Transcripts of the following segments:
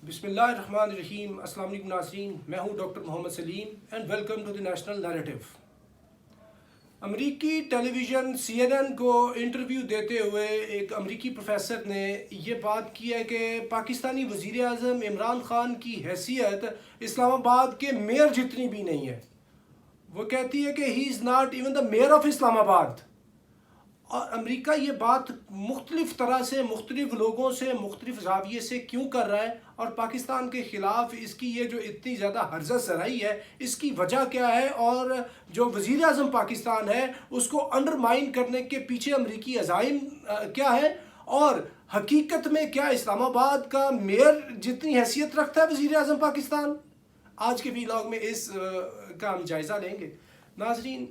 بسم اللہ الرحمن الرحیم۔ السلام علیکم ناظرین، میں ہوں doctor Muhammad Saleem and welcome to the national narrative. امریکی ٹیلی ویژن CNN کو انٹرویو دیتے ہوئے ایک امریکی پروفیسر نے یہ بات کی ہے کہ پاکستانی وزیر اعظم عمران خان کی حیثیت اسلام آباد کے میئر جتنی بھی نہیں ہے۔ وہ کہتی ہے کہ he is not even the mayor of Islamabad. اور امریکہ یہ بات مختلف طرح سے، مختلف لوگوں سے، مختلف زاویے سے کیوں کر رہا ہے، اور پاکستان کے خلاف اس کی یہ جو اتنی زیادہ ہرزہ سرائی ہے، اس کی وجہ کیا ہے، اور جو وزیر اعظم پاکستان ہے اس کو انڈرمائن کرنے کے پیچھے امریکی عزائم کیا ہے، اور حقیقت میں کیا اسلام آباد کا میئر جتنی حیثیت رکھتا ہے وزیر اعظم پاکستان؟ آج کے ویلاگ میں اس کا ہم جائزہ لیں گے۔ ناظرین،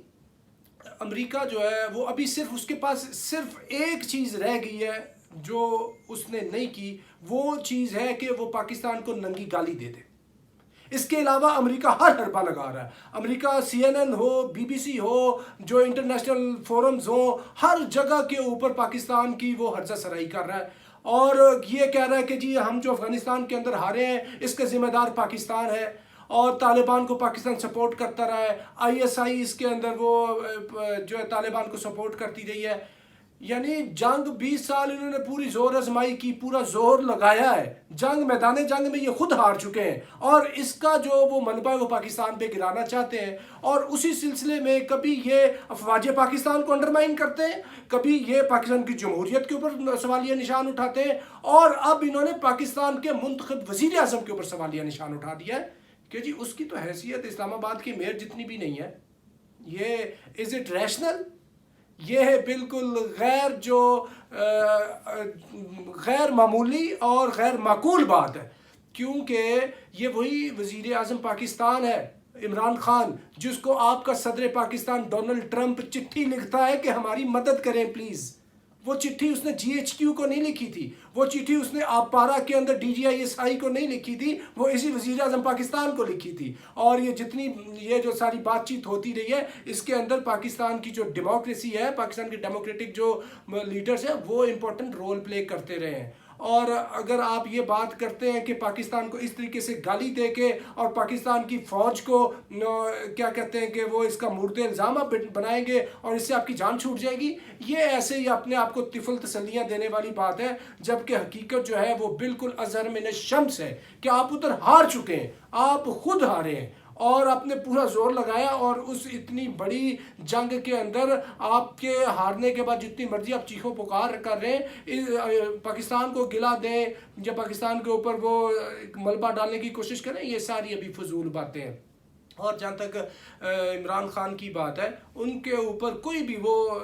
امریکہ جو ہے وہ ابھی صرف اس کے پاس صرف ایک چیز رہ گئی ہے جو اس نے نہیں کی، وہ چیز ہے کہ وہ پاکستان کو ننگی گالی دے دے۔ اس کے علاوہ امریکہ ہر حربہ لگا رہا ہے۔ امریکہ CNN ہو، BBC ہو، جو انٹرنیشنل فورمز ہوں، ہر جگہ کے اوپر پاکستان کی وہ ہرزہ سرائی کر رہا ہے، اور یہ کہہ رہا ہے کہ جی ہم جو افغانستان کے اندر ہارے ہیں اس کا ذمہ دار پاکستان ہے، اور طالبان کو پاکستان سپورٹ کرتا رہا ہے۔ ISI اس کے اندر وہ جو ہے طالبان کو سپورٹ کرتی رہی ہے۔ یعنی جنگ 20 سال انہوں نے پوری زور آزمائی کی، پورا زور لگایا ہے، جنگ میدان جنگ میں یہ خود ہار چکے ہیں، اور اس کا جو وہ ملبہ ہے وہ پاکستان پہ گرانا چاہتے ہیں، اور اسی سلسلے میں کبھی یہ افواج پاکستان کو انڈرمائن کرتے ہیں، کبھی یہ پاکستان کی جمہوریت کے اوپر سوالیہ نشان اٹھاتے ہیں، اور اب انہوں نے پاکستان کے منتخب وزیر اعظم کے اوپر سوالیہ نشان اٹھا دیا ہے کہ جی اس کی تو حیثیت اسلام آباد کے میئر جتنی بھی نہیں ہے۔ یہ از اٹ ریشنل؟ یہ ہے بالکل غیر معمولی اور غیر معقول بات ہے، کیونکہ یہ وہی وزیر اعظم پاکستان ہے عمران خان جس کو آپ کا صدر پاکستان ڈونلڈ ٹرمپ چٹھی لکھتا ہے کہ ہماری مدد کریں پلیز۔ وہ چٹھی اس نے GHQ کو نہیں لکھی تھی، وہ چٹھی اس نے آپارا کے اندر DGISI کو نہیں لکھی تھی، وہ اسی وزیر اعظم پاکستان کو لکھی تھی۔ اور یہ جو ساری بات چیت ہوتی رہی ہے، اس کے اندر پاکستان کی جو ڈیموکریسی ہے، پاکستان کے ڈیموکریٹک جو لیڈرز ہیں وہ امپورٹنٹ رول پلے کرتے رہے ہیں۔ اور اگر آپ یہ بات کرتے ہیں کہ پاکستان کو اس طریقے سے گالی دے کے اور پاکستان کی فوج کو کیا کہتے ہیں کہ وہ اس کا مورد الزام بنائیں گے اور اس سے آپ کی جان چھوٹ جائے گی، یہ ایسے ہی اپنے آپ کو طفل تسلیاں دینے والی بات ہے، جبکہ حقیقت جو ہے وہ بالکل اظہر من الشمس ہے کہ آپ ادھر ہار چکے ہیں، آپ خود ہارے ہیں، اور آپ نے پورا زور لگایا، اور اس اتنی بڑی جنگ کے اندر آپ کے ہارنے کے بعد جتنی مرضی آپ چیخو پکار کر رہے ہیں، پاکستان کو گلا دیں یا پاکستان کے اوپر وہ ملبہ ڈالنے کی کوشش کریں، یہ ساری ابھی فضول باتیں ہیں۔ اور جہاں تک عمران خان کی بات ہے، ان کے اوپر کوئی بھی وہ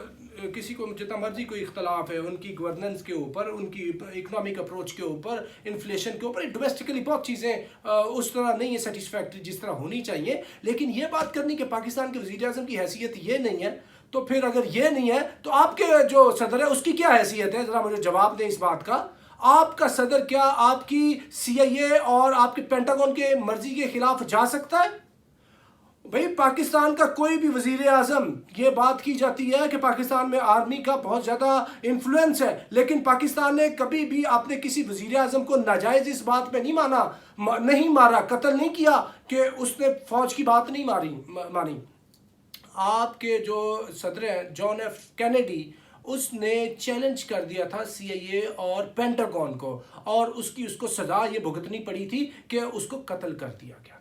کسی کو جتنا مرضی کوئی اختلاف ہے ان کی گورننس کے اوپر، ان کی اکنامک اپروچ کے اوپر، انفلیشن کے اوپر، ڈومیسٹکلی بہت چیزیں اس طرح نہیں ہے سیٹسفیکٹری جس طرح ہونی چاہیے، لیکن یہ بات کرنی کہ پاکستان کے وزیر اعظم کی حیثیت یہ نہیں ہے، تو پھر اگر یہ نہیں ہے تو آپ کے جو صدر ہے اس کی کیا حیثیت ہے؟ ذرا مجھے جواب دیں اس بات کا۔ آپ کا صدر کیا آپ کی CIA اور آپ کے پینٹاگون کے مرضی کے خلاف جا سکتا ہے؟ بھئی پاکستان کا کوئی بھی وزیر اعظم، یہ بات کی جاتی ہے کہ پاکستان میں آرمی کا بہت زیادہ انفلوئنس ہے، لیکن پاکستان نے کبھی بھی آپ نے کسی وزیر اعظم کو ناجائز اس بات پہ نہیں مارا، قتل نہیں کیا کہ اس نے فوج کی بات نہیں مانی۔ آپ کے جو صدر ہیں جان ایف کینیڈی، اس نے چیلنج کر دیا تھا CIA اور پینٹاگون کو، اور اس کو سزا یہ بھگتنی پڑی تھی کہ اس کو قتل کر دیا گیا تھا۔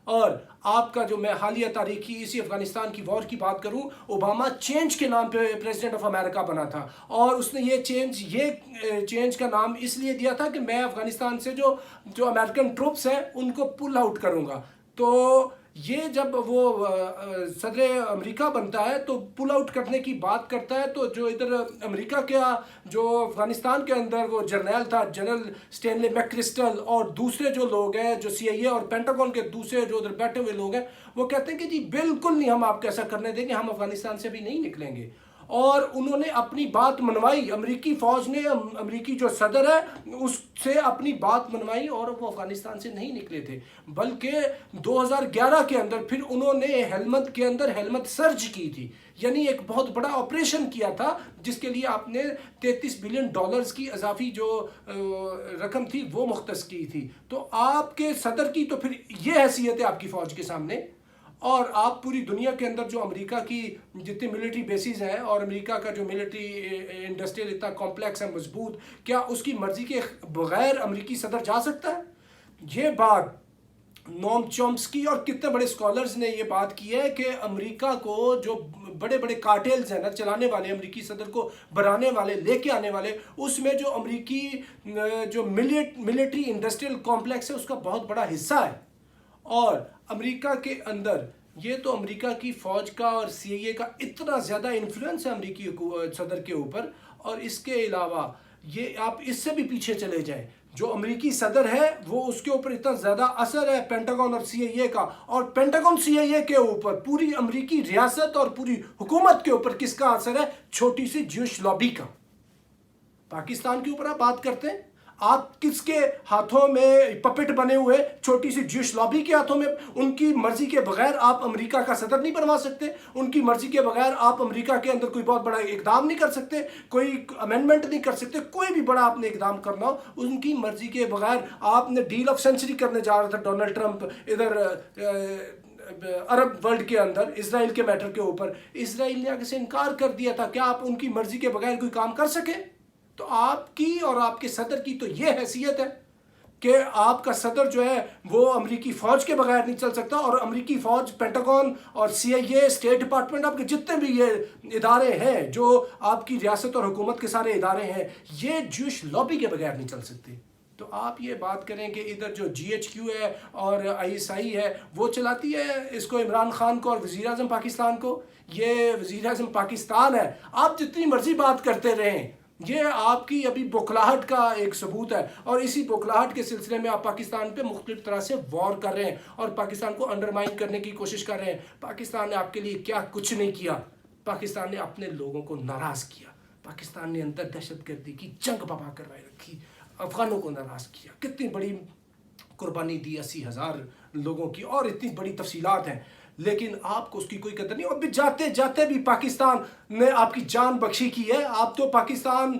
اور آپ کا جو میں حالیہ تاریخی اسی افغانستان کی وار کی بات کروں، اوباما چینج کے نام پہ پریزیڈنٹ آف امریکہ بنا تھا، اور اس نے یہ چینج کا نام اس لیے دیا تھا کہ میں افغانستان سے جو امریکن ٹروپس ہیں ان کو پل آؤٹ کروں گا۔ تو یہ جب وہ صدر امریکہ بنتا ہے تو پل آؤٹ کرنے کی بات کرتا ہے، تو جو ادھر امریکہ کا جو افغانستان کے اندر وہ جرنیل تھا، جنرل سٹینلی میک کرسٹل، اور دوسرے جو لوگ ہیں جو CIA اور پینٹاگون کے دوسرے جو ادھر بیٹھے ہوئے لوگ ہیں، وہ کہتے ہیں کہ جی بالکل نہیں، ہم آپ کو ایسا کرنے دیں گے، ہم افغانستان سے بھی نہیں نکلیں گے۔ اور انہوں نے اپنی بات منوائی، امریکی فوج نے امریکی جو صدر ہے اس سے اپنی بات منوائی، اور وہ افغانستان سے نہیں نکلے تھے، بلکہ 2011 کے اندر پھر انہوں نے ہیلمند کے اندر ہیلمند سرج کی تھی، یعنی ایک بہت بڑا آپریشن کیا تھا جس کے لیے آپ نے $33 بلین کی اضافی جو رقم تھی وہ مختص کی تھی۔ تو آپ کے صدر کی تو پھر یہ حیثیت ہے آپ کی فوج کے سامنے، اور آپ پوری دنیا کے اندر جو امریکہ کی جتنی ملٹری بیسز ہیں اور امریکہ کا جو ملٹری انڈسٹریل اتنا کمپلیکس ہے مضبوط، کیا اس کی مرضی کے بغیر امریکی صدر جا سکتا ہے؟ یہ بات نوم چومسکی اور کتنے بڑے اسکالرز نے یہ بات کی ہے کہ امریکہ کو جو بڑے بڑے کارٹیلز ہیں نا چلانے والے، امریکی صدر کو بنانے والے، لے کے آنے والے، اس میں جو امریکی جو ملٹری انڈسٹریل کمپلیکس ہے اس کا بہت بڑا حصہ ہے۔ اور امریکہ کے اندر یہ تو امریکہ کی فوج کا اور سی آئی اے کا اتنا زیادہ انفلوئنس ہے امریکی صدر کے اوپر، اور اس کے علاوہ یہ آپ اس سے بھی پیچھے چلے جائیں، جو امریکی صدر ہے وہ اس کے اوپر اتنا زیادہ اثر ہے پینٹاگون اور سی آئی اے کا، اور پینٹاگون سی آئی اے کے اوپر پوری امریکی ریاست اور پوری حکومت کے اوپر کس کا اثر ہے؟ چھوٹی سی جوش لابی کا۔ پاکستان کے اوپر آپ بات کرتے ہیں، آپ کس کے ہاتھوں میں پپٹ بنے ہوئے؟ چھوٹی سی جوش لابی کے ہاتھوں میں۔ ان کی مرضی کے بغیر آپ امریکہ کا صدر نہیں بنوا سکتے، ان کی مرضی کے بغیر آپ امریکہ کے اندر کوئی بہت بڑا اقدام نہیں کر سکتے، کوئی امینڈمنٹ نہیں کر سکتے، کوئی بھی بڑا آپ نے اقدام کرنا ہو ان کی مرضی کے بغیر۔ آپ نے ڈیل آف سینچری کرنے جا رہا تھا ڈونلڈ ٹرمپ ادھر عرب ورلڈ کے اندر اسرائیل کے میٹر کے اوپر، اسرائیل نے آگے سے انکار کر دیا تھا۔ کیا آپ ان کی مرضی کے بغیر کوئی کام کر سکے؟ تو آپ کی اور آپ کے صدر کی تو یہ حیثیت ہے کہ آپ کا صدر جو ہے وہ امریکی فوج کے بغیر نہیں چل سکتا، اور امریکی فوج، پینٹاگون اور سی آئی اے، اسٹیٹ ڈپارٹمنٹ، آپ کے جتنے بھی یہ ادارے ہیں جو آپ کی ریاست اور حکومت کے سارے ادارے ہیں، یہ جوش لابی کے بغیر نہیں چل سکتے۔ تو آپ یہ بات کریں کہ ادھر جو جی ایچ کیو ہے اور آئی ایس آئی ہے وہ چلاتی ہے اس کو عمران خان کو اور وزیر اعظم پاکستان کو، یہ وزیر اعظم پاکستان ہے۔ آپ جتنی مرضی بات کرتے رہیں، یہ آپ کی ابھی بوکھلاہٹ کا ایک ثبوت ہے، اور اسی بوکھلاہٹ کے سلسلے میں آپ پاکستان پہ مختلف طرح سے وار کر رہے ہیں اور پاکستان کو انڈرمائن کرنے کی کوشش کر رہے ہیں۔ پاکستان نے آپ کے لیے کیا کچھ نہیں کیا، پاکستان نے اپنے لوگوں کو ناراض کیا، پاکستان نے اندر دہشت گردی کی جنگ بپا کروائی رکھی، افغانوں کو ناراض کیا، کتنی بڑی قربانی دی 80,000 لوگوں کی، اور اتنی بڑی تفصیلات ہیں، لیکن آپ کو اس کی کوئی قدر نہیں۔ اور بھی جاتے جاتے بھی پاکستان نے آپ کی جان بخشی کی ہے۔ آپ تو پاکستان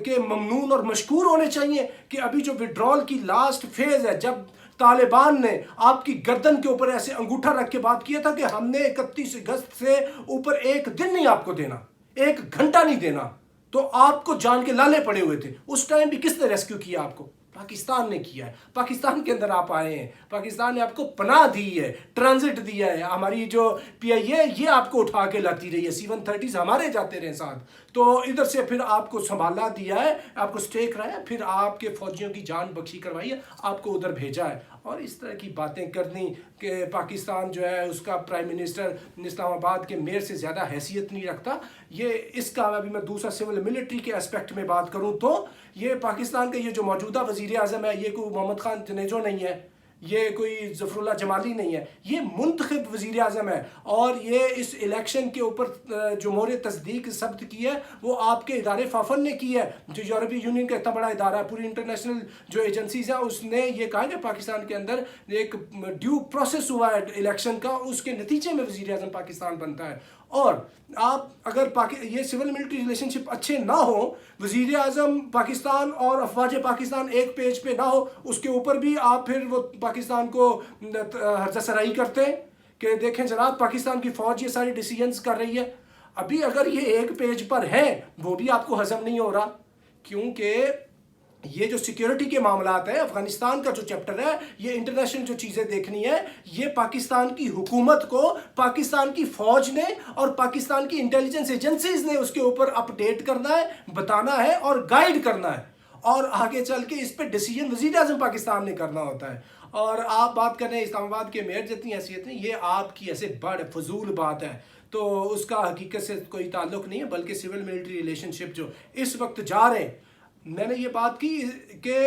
کے ممنون اور مشکور ہونے چاہیے کہ ابھی جو وڈرال کی لاسٹ فیز ہے، جب طالبان نے آپ کی گردن کے اوپر ایسے انگوٹھا رکھ کے بات کیا تھا کہ ہم نے 31 اگست سے اوپر ایک دن نہیں آپ کو دینا، ایک گھنٹہ نہیں دینا، تو آپ کو جان کے لالے پڑے ہوئے تھے۔ اس ٹائم بھی کس نے ریسکیو کیا آپ کو؟ پاکستان نے کیا ہے۔ پاکستان کے اندر آپ آئے ہیں، پاکستان نے آپ کو پناہ دی ہے، ٹرانزٹ دیا ہے۔ ہماری جو پی آئی اے یہ آپ کو اٹھا کے لاتی رہی ہے، C-130s ہمارے جاتے رہے ساتھ، تو ادھر سے پھر آپ کو سنبھالا دیا ہے، آپ کو سٹے کرایا ہے، پھر آپ کے فوجیوں کی جان بخشی کروائی ہے، آپ کو ادھر بھیجا ہے۔ اور اس طرح کی باتیں کرنی کہ پاکستان جو ہے اس کا پرائم منسٹر اسلام آباد کے میئر سے زیادہ حیثیت نہیں رکھتا، یہ اس کا ابھی میں دوسرا سول ملٹری کے اسپیکٹ میں بات کروں تو یہ پاکستان کا یہ جو موجودہ وزیر اعظم ہے، یہ کوئی محمد خان جنیجو نہیں ہے، یہ کوئی ظفر اللہ جمالی نہیں ہے، یہ منتخب وزیر اعظم ہے، اور یہ اس الیکشن کے اوپر جو مہر تصدیق ثبت کی ہے وہ آپ کے ادارے فافن نے کی ہے، جو یورپی یونین کا اتنا بڑا ادارہ ہے، پوری انٹرنیشنل جو ایجنسیز ہیں، اس نے یہ کہا کہ پاکستان کے اندر ایک ڈیو پروسیس ہوا ہے الیکشن کا، اس کے نتیجے میں وزیر اعظم پاکستان بنتا ہے۔ اور آپ اگر یہ سول ملٹری ریلیشن شپ اچھے نہ ہوں، وزیر اعظم پاکستان اور افواج پاکستان ایک پیج پہ نہ ہو، اس کے اوپر بھی آپ پھر وہ پاکستان کو ہرزہ سرائی کرتے ہیں کہ دیکھیں جناب پاکستان کی فوج یہ ساری ڈیسیجنز کر رہی ہے۔ ابھی اگر یہ ایک پیج پر ہے وہ بھی آپ کو ہضم نہیں ہو رہا، کیونکہ یہ جو سیکیورٹی کے معاملات ہیں، افغانستان کا جو چیپٹر ہے، یہ انٹرنیشنل جو چیزیں دیکھنی ہے، یہ پاکستان کی حکومت کو پاکستان کی فوج نے اور پاکستان کی انٹیلیجنس ایجنسیز نے اس کے اوپر اپڈیٹ کرنا ہے، بتانا ہے اور گائیڈ کرنا ہے، اور آگے چل کے اس پہ ڈیسیجن وزیر اعظم پاکستان نے کرنا ہوتا ہے۔ اور آپ بات کر رہے ہیں اسلام آباد کے میئر جتنی حیثیت نہیں، یہ آپ کی ایسے بڑے فضول بات ہے، تو اس کا حقیقت سے کوئی تعلق نہیں ہے، بلکہ سول ملٹری ریلیشن شپ جو اس وقت جا رہے ہیں، میں نے یہ بات کی کہ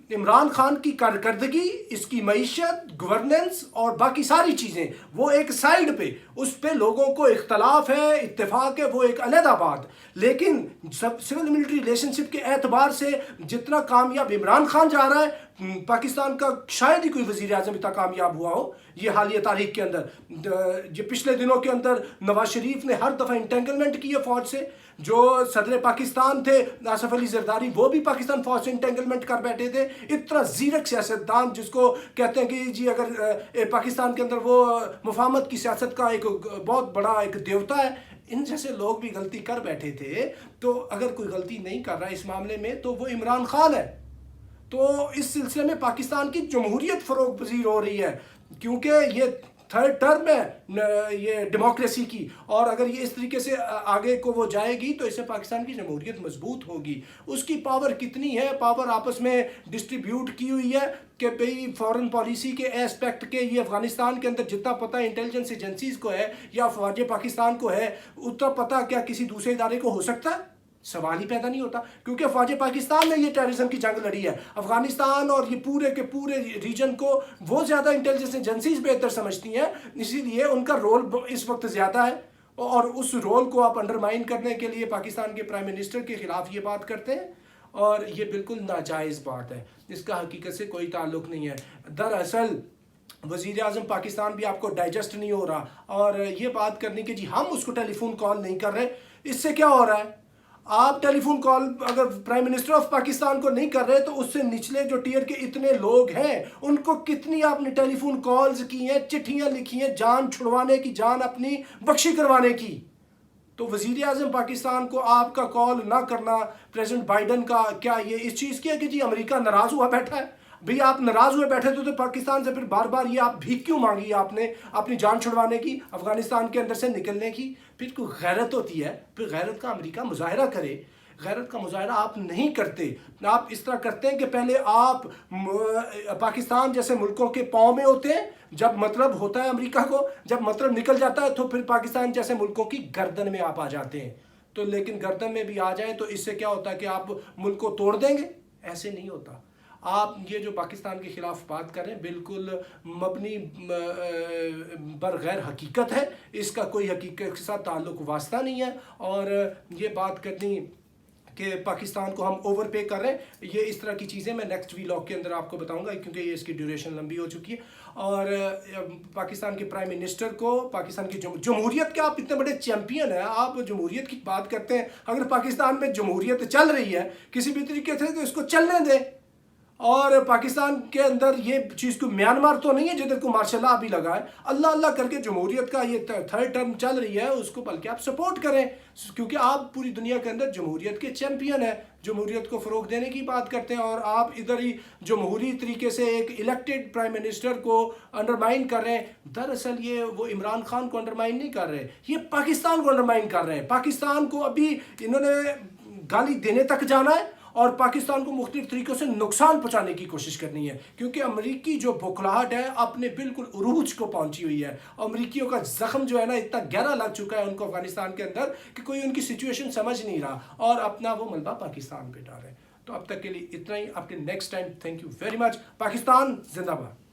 عمران خان کی کارکردگی، اس کی معیشت، گورننس اور باقی ساری چیزیں وہ ایک سائیڈ پہ، اس پہ لوگوں کو اختلاف ہے، اتفاق ہے، وہ ایک علیحدہ بات. لیکن سول ملٹری ریلیشن شپ کے اعتبار سے جتنا کامیاب عمران خان جا رہا ہے، پاکستان کا شاید ہی کوئی وزیر اعظم اتنا کامیاب ہوا ہو یہ حالیہ تاریخ کے اندر. یہ پچھلے دنوں کے اندر نواز شریف نے ہر دفعہ انٹینگلمنٹ کی ہے فوج سے. جو صدر پاکستان تھے آصف علی زرداری، وہ بھی پاکستان فوج سے انٹینگلمنٹ کر بیٹھے تھے. اتنا زیرک سیاستدان جس کو کہتے ہیں کہ جی اگر پاکستان کے اندر وہ مفاہمت کی سیاست کا ایک بہت بڑا ایک دیوتا ہے، ان جیسے لوگ بھی غلطی کر بیٹھے تھے. تو اگر کوئی غلطی نہیں کر رہا اس معاملے میں تو وہ عمران خان ہے. تو اس سلسلے میں پاکستان کی جمہوریت فروغ پذیر ہو رہی ہے، کیونکہ یہ تھرڈ ٹرم ہے یہ ڈیموکریسی کی، اور اگر یہ اس طریقے سے آگے کو وہ جائے گی تو اس سے پاکستان کی جمہوریت مضبوط ہوگی. اس کی پاور کتنی ہے، پاور آپس میں ڈسٹریبیوٹ کی ہوئی ہے کہ بھئی فورن پالیسی کے ایسپیکٹ کے یہ افغانستان کے اندر جتنا پتہ انٹیلیجنس ایجنسیز کو ہے یا فوج پاکستان کو ہے، اتنا پتہ کیا کسی دوسرے ادارے کو ہو سکتا ہے؟ سوال ہی پیدا نہیں ہوتا، کیونکہ فوج پاکستان نے یہ ٹیررزم کی جنگ لڑی ہے. افغانستان اور یہ پورے کے پورے ریجن کو وہ زیادہ انٹیلیجنس ایجنسیز بہتر سمجھتی ہیں، اسی لیے ان کا رول اس وقت زیادہ ہے. اور اس رول کو آپ انڈرمائن کرنے کے لیے پاکستان کے پرائم منسٹر کے خلاف یہ بات کرتے ہیں، اور یہ بالکل ناجائز بات ہے، اس کا حقیقت سے کوئی تعلق نہیں ہے. دراصل وزیر اعظم پاکستان بھی آپ کو ڈائجسٹ نہیں ہو رہا، اور یہ بات کرنے کہ جی ہم اس کو ٹیلی فون کال نہیں کر رہے، اس سے کیا ہو رہا ہے؟ آپ ٹیلی فون کال اگر پرائم منسٹر آف پاکستان کو نہیں کر رہے تو اس سے نچلے جو ٹیئر کے اتنے لوگ ہیں ان کو کتنی آپ نے ٹیلی فون کالز کی ہیں، چٹھیاں لکھی ہیں، جان چھڑوانے کی، جان اپنی بخشی کروانے کی. تو وزیر اعظم پاکستان کو آپ کا کال نہ کرنا پریزیڈنٹ بائیڈن کا کیا یہ اس چیز کی ہے کہ جی امریکہ ناراض ہوا بیٹھا ہے؟ بھئی آپ ناراض ہوئے بیٹھے تو پاکستان سے پھر بار بار یہ آپ بھیک کیوں مانگی آپ نے اپنی جان چھڑوانے کی، افغانستان کے اندر سے نکلنے کی؟ پھر کوئی غیرت ہوتی ہے، پھر غیرت کا امریکہ مظاہرہ کرے. غیرت کا مظاہرہ آپ نہیں کرتے. آپ اس طرح کرتے ہیں کہ پہلے آپ پاکستان جیسے ملکوں کے پاؤں میں ہوتے ہیں جب مطلب ہوتا ہے امریکہ کو، جب مطلب نکل جاتا ہے تو پھر پاکستان جیسے ملکوں کی گردن میں آپ آ جاتے ہیں. تو لیکن گردن میں بھی آ جائیں تو اس سے کیا ہوتا ہے کہ آپ ملک کو توڑ دیں گے؟ ایسے نہیں ہوتا. آپ یہ جو پاکستان کے خلاف بات کریں بالکل مبنی بر غیر حقیقت ہے، اس کا کوئی حقیقت کے ساتھ تعلق واسطہ نہیں ہے. اور یہ بات کرنی کہ پاکستان کو ہم اوور پے کر رہے ہیں، یہ اس طرح کی چیزیں میں نیکسٹ ویلاگ کے اندر آپ کو بتاؤں گا، کیونکہ یہ اس کی ڈیوریشن لمبی ہو چکی ہے. اور پاکستان کے پرائم منسٹر کو پاکستان کی جمہوریت کے آپ اتنے بڑے چیمپئن ہیں، آپ جمہوریت کی بات کرتے ہیں. اگر پاکستان میں جمہوریت چل رہی ہے کسی بھی طریقے سے تو اس کو چلنے دیں. اور پاکستان کے اندر یہ چیز کو میانمار تو نہیں ہے جدھر کو مارشل لا بھی لگا ہے. اللہ اللہ کر کے جمہوریت کا یہ تھرڈ ٹرم چل رہی ہے، اس کو بلکہ آپ سپورٹ کریں، کیونکہ آپ پوری دنیا کے اندر جمہوریت کے چیمپئن ہیں، جمہوریت کو فروغ دینے کی بات کرتے ہیں، اور آپ ادھر ہی جمہوری طریقے سے ایک الیکٹڈ پرائم منسٹر کو انڈرمائن کر رہے ہیں. دراصل یہ وہ عمران خان کو انڈرمائن نہیں کر رہے، یہ پاکستان کو انڈرمائن کر رہے ہیں. پاکستان کو ابھی انہوں نے گالی دینے تک جانا ہے اور پاکستان کو مختلف طریقوں سے نقصان پہنچانے کی کوشش کرنی ہے، کیونکہ امریکی جو بوکھلاہٹ ہے اپنے بالکل عروج کو پہنچی ہوئی ہے. امریکیوں کا زخم جو ہے نا اتنا گہرا لگ چکا ہے ان کو افغانستان کے اندر کہ کوئی ان کی سچویشن سمجھ نہیں رہا اور اپنا وہ ملبہ پاکستان پہ ڈال رہے ہیں. تو اب تک کے لیے اتنا ہی. آپ کے next time. Thank you very much. Pakistan زندہ باد.